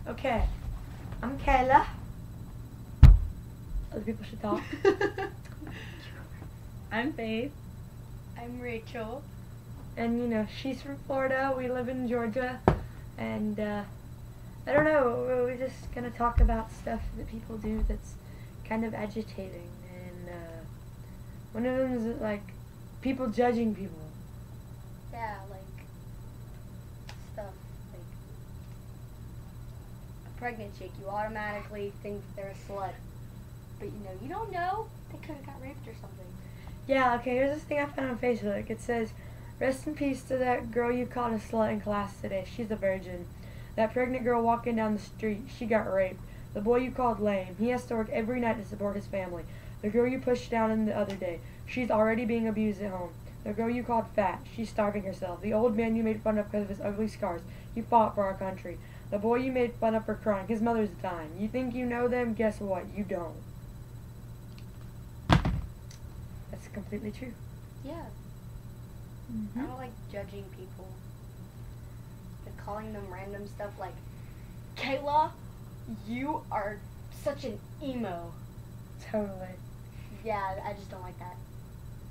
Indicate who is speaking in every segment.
Speaker 1: Okay, I'm Kayla. Other people should talk.
Speaker 2: I'm Faith.
Speaker 3: I'm Rachel.
Speaker 1: And you know, she's from Florida, we live in Georgia, and I don't know, we're just gonna talk about stuff that people do that's kind of agitating, and one of them is like people judging people.
Speaker 3: Yeah, like stuff like a pregnant chick, you automatically think they're a slut, but you don't know, they could have got raped or something.
Speaker 1: Yeah, okay, here's this thing I found on Facebook. It says, rest in peace to that girl you called a slut in class today. She's a virgin. That pregnant girl walking down the street, she got raped. The boy you called lame, he has to work every night to support his family. The girl you pushed down in the other day, she's already being abused at home. The girl you called fat, she's starving herself. The old man you made fun of because of his ugly scars, he fought for our country. The boy you made fun of for crying, his mother's dying. You think you know them? Guess what? You don't. That's completely true.
Speaker 3: Yeah. I don't like judging people. Like calling them random stuff like, Kayla, you are such an emo.
Speaker 1: Totally.
Speaker 3: Yeah, I just don't like that.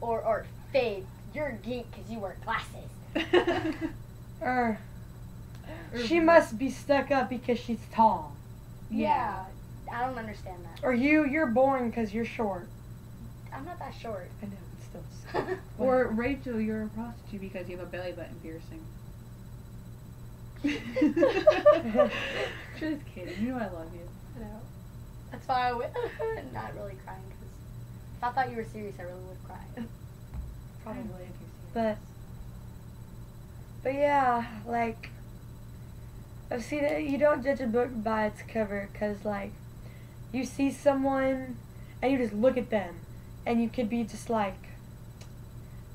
Speaker 3: Or Faith, you're a geek because you wear glasses.
Speaker 1: She must be stuck up because she's tall.
Speaker 3: Yeah, I don't understand that.
Speaker 1: Or you're boring because you're short.
Speaker 3: I'm not that short.
Speaker 1: I know, it's still.
Speaker 2: Or Rachel, you're a prostitute because you have a belly button piercing. Just kidding. You know I love you.
Speaker 3: I know. That's why I went not really crying because if I thought you were serious, I really would cry.
Speaker 1: Probably. But yeah, like, I've seen it. You don't judge a book by its cover because, like, you see someone and you just look at them and you could be just like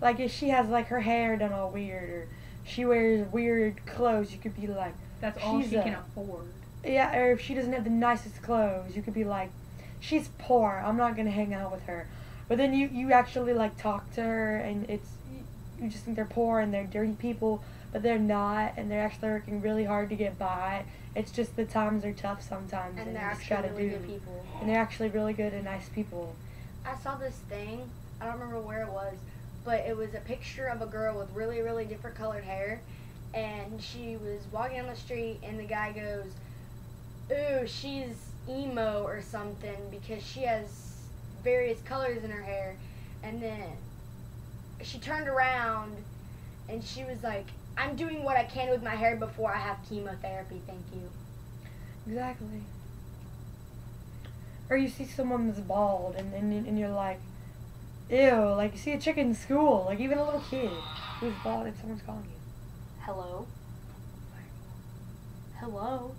Speaker 1: if she has like her hair done all weird or she wears weird clothes, you could be like,
Speaker 2: that's all she can afford.
Speaker 1: Yeah, or if she doesn't have the nicest clothes, you could be like, she's poor, I'm not gonna hang out with her. But then you actually like talk to her and you just think they're poor and they're dirty people, but they're not, and they're actually working really hard to get by. It's just the times are tough sometimes,
Speaker 3: And
Speaker 1: you
Speaker 3: they're
Speaker 1: just
Speaker 3: actually
Speaker 1: gotta
Speaker 3: really
Speaker 1: do.
Speaker 3: good people.
Speaker 1: And they're actually really good and nice people.
Speaker 3: I saw this thing, I don't remember where it was, but it was a picture of a girl with really, really different colored hair, and she was walking on the street, and the guy goes, ooh, she's emo or something because she has various colors in her hair. And then she turned around and she was like, I'm doing what I can with my hair before I have chemotherapy, thank you.
Speaker 1: Exactly. Or you see someone that's bald and you're like, ew, like you see a chick in school, like even a little kid who's bald and someone's calling you.
Speaker 3: Hello? Hello?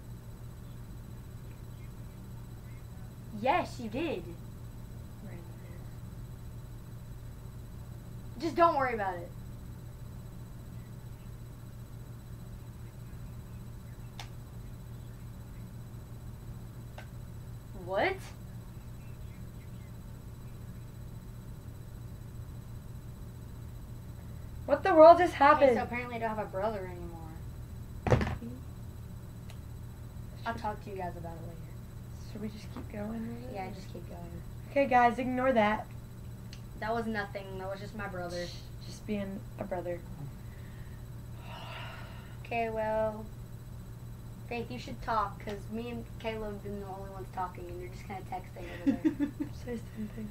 Speaker 3: Yes, you did. Just don't worry about it. What?
Speaker 1: What the world just happened?
Speaker 3: Okay, so apparently I don't have a brother anymore. I'll talk to you guys about it later.
Speaker 1: Should we just keep going?
Speaker 3: Yeah, just keep going.
Speaker 1: Okay, guys, ignore that.
Speaker 3: That was nothing. That was just my brother.
Speaker 1: Just being a brother.
Speaker 3: Okay, well, Faith, you should talk, because me and Caleb have been the only ones talking, and you're just kind of texting over there.
Speaker 1: Say something.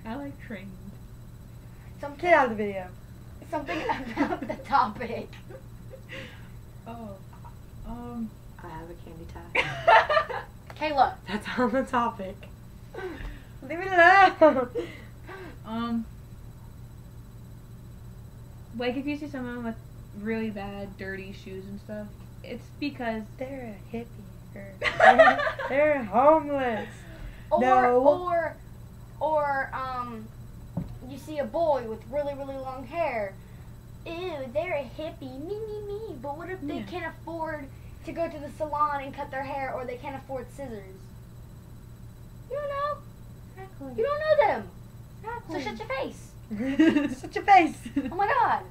Speaker 2: I like trains.
Speaker 1: Get out of the video.
Speaker 3: Something about the topic.
Speaker 2: Oh.
Speaker 1: I have a candy tie.
Speaker 3: Kayla.
Speaker 1: That's on the topic. Leave it alone.
Speaker 2: Like if you see someone with really bad, dirty shoes and stuff, it's because
Speaker 1: They're a hippie. Or they're homeless.
Speaker 3: Or you see a boy with really, really long hair. Ew, they're a hippie. Me. But what if they can't afford to go to the salon and cut their hair, or they can't afford scissors? You don't know.
Speaker 1: Exactly.
Speaker 3: You don't know them.
Speaker 1: Exactly.
Speaker 3: So shut your face.
Speaker 1: Shut your face.
Speaker 3: Oh my god.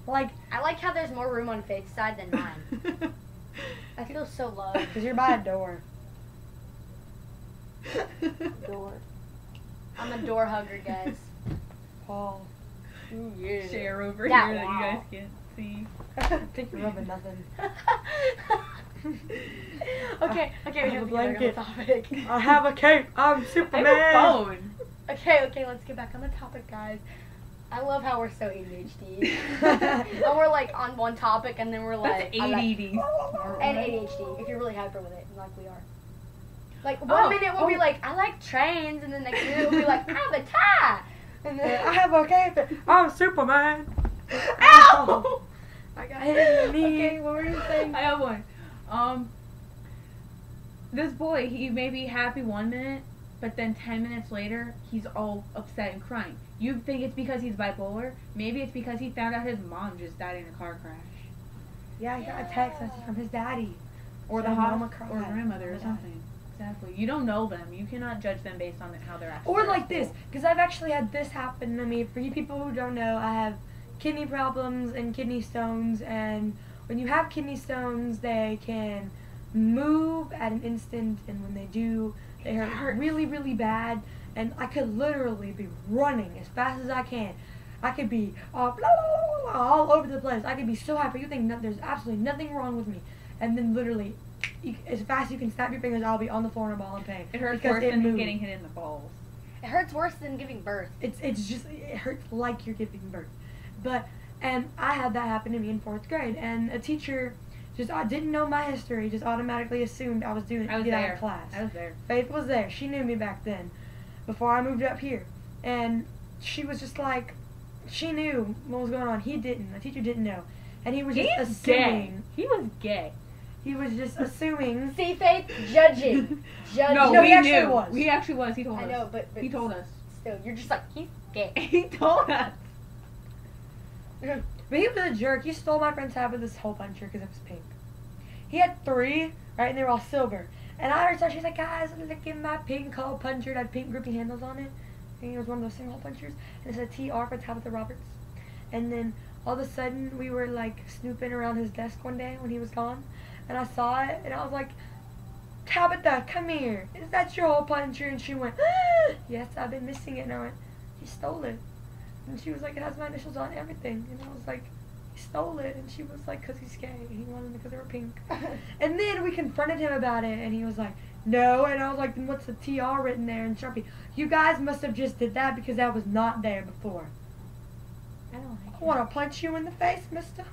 Speaker 1: Like,
Speaker 3: I like how there's more room on Faith's side than mine. I feel so loved.
Speaker 1: Because you're by a door.
Speaker 3: Door. I'm a door hugger, guys.
Speaker 1: Paul.
Speaker 3: Ooh, yeah.
Speaker 2: Share over
Speaker 3: Yeah,
Speaker 2: here that
Speaker 3: wow.
Speaker 2: you guys can't see.
Speaker 1: I think you're rubbing nothing.
Speaker 3: Okay,
Speaker 1: I
Speaker 3: we
Speaker 1: have
Speaker 3: have
Speaker 1: a
Speaker 3: to get back on the
Speaker 1: blanket.
Speaker 3: topic.
Speaker 1: I have a cape. I'm
Speaker 2: I have
Speaker 1: Superman.
Speaker 2: a phone.
Speaker 3: Okay, let's get back on the topic, guys. I love how we're so ADHD. And we're like on one topic and then we're like...
Speaker 2: That's
Speaker 3: I'm like,
Speaker 2: ADD.
Speaker 3: and ADHD, if you're really hyper with it, like we are. Like,
Speaker 2: Oh,
Speaker 3: one minute we'll be like, I like trains, and the next minute we'll be like, I have a tie! And then,
Speaker 1: I have a cape. I'm Superman.
Speaker 2: Ow!
Speaker 1: I got hit in the knee.
Speaker 3: okay, what were you saying?
Speaker 2: I have one. This boy, he may be happy 1 minute, but then 10 minutes later, he's all upset and crying. You think it's because he's bipolar? Maybe it's because he found out his mom just died in a car crash.
Speaker 1: Yeah, I got a text message from his daddy.
Speaker 2: Or the
Speaker 1: Said mama
Speaker 2: or
Speaker 1: cried.
Speaker 2: grandmother or
Speaker 1: Mama died.
Speaker 2: something. Exactly. You don't know them. You cannot judge them based on how they're acting.
Speaker 1: Or like this, because I've actually had this happen to me. For you people who don't know, I have kidney problems and kidney stones, and when you have kidney stones, they can move at an instant, and when they do, they hurt really, really bad, and I could literally be running as fast as I can. I could be blah, blah, blah, blah, all over the place. I could be so happy. You think there's absolutely nothing wrong with me, and then literally, as fast as you can snap your fingers, I'll be on the floor in a ball in pain.
Speaker 2: It hurts
Speaker 1: because
Speaker 2: worse
Speaker 1: it
Speaker 2: than
Speaker 1: moved.
Speaker 2: getting hit in the balls.
Speaker 3: It hurts worse than giving birth.
Speaker 1: It's just, it hurts like you're giving birth. And I had that happen to me in 4th grade, and a teacher just didn't know my history, just automatically assumed I was doing it
Speaker 2: I
Speaker 1: to
Speaker 2: was
Speaker 1: get out
Speaker 2: there.
Speaker 1: of class.
Speaker 2: I was there.
Speaker 1: Faith was there. She knew me back then, before I moved up here. And she was just like, she knew what was going on. He didn't. The teacher didn't know. And he was just
Speaker 2: He's
Speaker 1: assuming.
Speaker 2: gay. He was gay.
Speaker 1: He was just assuming.
Speaker 3: See, Faith, judging. Judging.
Speaker 2: No,
Speaker 1: No,
Speaker 2: we
Speaker 1: he actually
Speaker 2: knew.
Speaker 1: was.
Speaker 2: He actually was. He told us.
Speaker 3: I know, but
Speaker 2: He told us.
Speaker 3: still, you're just like, he's gay.
Speaker 2: He told us.
Speaker 1: But he was a jerk. He stole my friend's hat with this hole puncher because it was pink. He had 3, right, and they were all silver. And I heard her, she's like, guys, look at my pink hole puncher. It had pink grippy handles on it. And it was one of those single hole punchers. And it said TR for Tabitha Roberts. And then all of a sudden, we were like snooping around his desk one day when he was gone. And I saw it, and I was like, Tabitha, come here. Is that your hole puncher? And she went, ah, yes, I've been missing it. And I went, he stole it. And she was like, it has my initials on everything. And I was like, he stole it. And she was like, because he's gay. And he wanted it because they were pink. And then we confronted him about it. And he was like, no. And I was like, then what's the TR written there in Sharpie? You guys must have just did that because that was not there before.
Speaker 2: I don't like
Speaker 1: I want to punch you in the face, mister.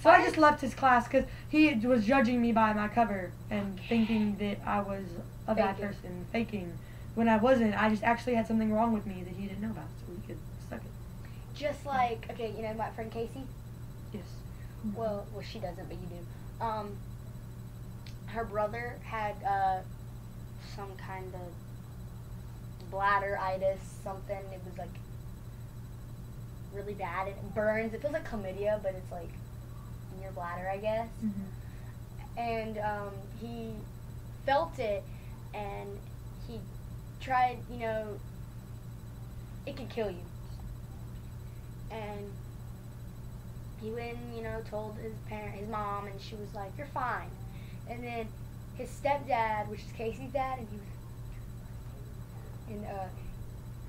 Speaker 1: So I just left his class because he was judging me by my cover and thinking that I was a bad
Speaker 3: Faking.
Speaker 1: person, faking. When I wasn't. I just actually had something wrong with me that he didn't know about, so he could suck it.
Speaker 3: Just like, okay, you know my friend Casey?
Speaker 1: Yes.
Speaker 3: Well, she doesn't, but you do. Her brother had some kind of bladder-itis, something. It was like really bad. It burns. It feels like chlamydia, but it's like in your bladder, I guess.
Speaker 1: Mm-hmm.
Speaker 3: And he felt it, and he tried, you know, it could kill you. And he went and, you know, told his mom, and she was like, you're fine. And then his stepdad, which is Casey's dad, and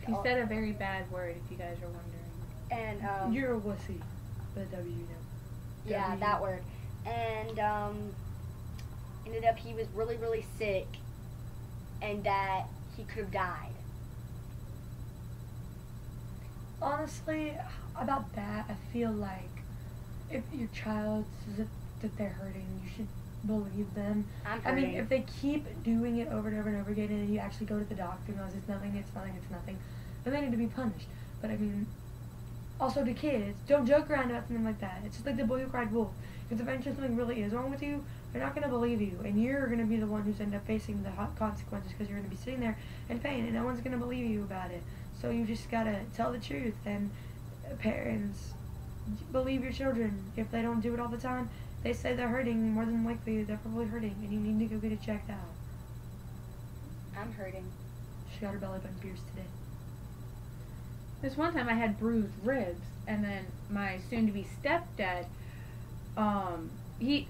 Speaker 2: He said a very bad word, if you guys are wondering.
Speaker 3: and
Speaker 1: You're a wussy. The W, no.
Speaker 3: yeah,
Speaker 1: W.
Speaker 3: that word. And ended up he was really, really sick, and that he could have died.
Speaker 1: Honestly, about that, I feel like if your child says that they're hurting, you should believe them.
Speaker 3: I'm
Speaker 1: I mean,
Speaker 3: hurting.
Speaker 1: if they keep doing it over and over and over again, and you actually go to the doctor and goes, it's nothing, then they need to be punished. But I mean, also to kids, don't joke around about something like that. It's just like the boy who cried wolf. If eventually something really is wrong with you, they're not going to believe you, and you're going to be the one who's end up facing the hot consequences because you're going to be sitting there in pain, and no one's going to believe you about it. So you just got to tell the truth, and parents, believe your children. If they don't do it all the time, they say they're hurting, more than likely they're probably hurting, and you need to go get it checked out.
Speaker 3: I'm hurting.
Speaker 1: She got her belly button pierced today.
Speaker 2: This one time I had bruised ribs, and then my soon-to-be stepdad,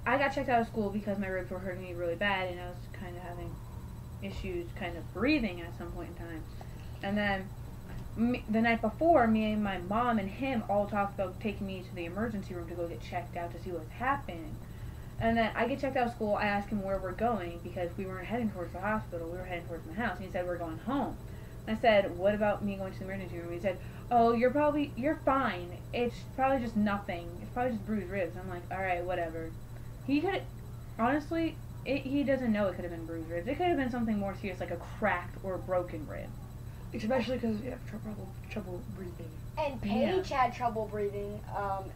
Speaker 2: I got checked out of school because my ribs were hurting me really bad, and I was kind of having issues kind of breathing at some point in time. And then the night before, me and my mom and him all talked about taking me to the emergency room to go get checked out to see what's happening. And then I get checked out of school. I ask him where we're going because we weren't heading towards the hospital. We were heading towards my house. And he said, we're going home. And I said, what about me going to the emergency room? He said, oh, you're fine. It's probably just nothing. It's probably just bruised ribs. I'm like, all right, whatever. He could, honestly, he doesn't know it could have been bruised ribs. It could have been something more serious, like a cracked or a broken rib.
Speaker 1: Especially because you have trouble breathing.
Speaker 3: And Paige had trouble breathing,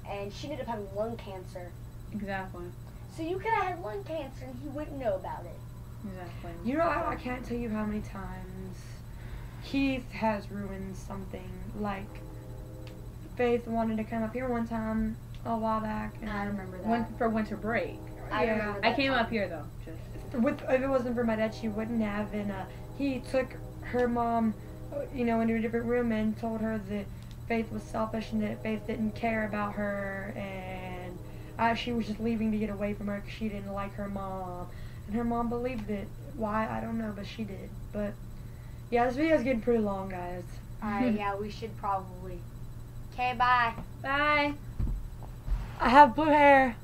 Speaker 3: and she ended up having lung cancer.
Speaker 2: Exactly.
Speaker 3: So you could have had lung cancer and he wouldn't know about it.
Speaker 2: Exactly.
Speaker 1: You know, I can't tell you how many times Keith has ruined something. Like, Faith wanted to come up here one time a while back. And
Speaker 3: I remember that.
Speaker 2: For winter break.
Speaker 3: I remember that
Speaker 2: I came
Speaker 3: time.
Speaker 2: up here, though.
Speaker 1: If it wasn't for my dad, she wouldn't have. And he took her mom, into a different room and told her that Faith was selfish and that Faith didn't care about her, and she was just leaving to get away from her because she didn't like her mom. And her mom believed it. Why? I don't know, but she did. But, yeah, this video's getting pretty long, guys.
Speaker 3: Alright, yeah, we should probably. Okay, bye.
Speaker 2: Bye.
Speaker 1: I have blue hair.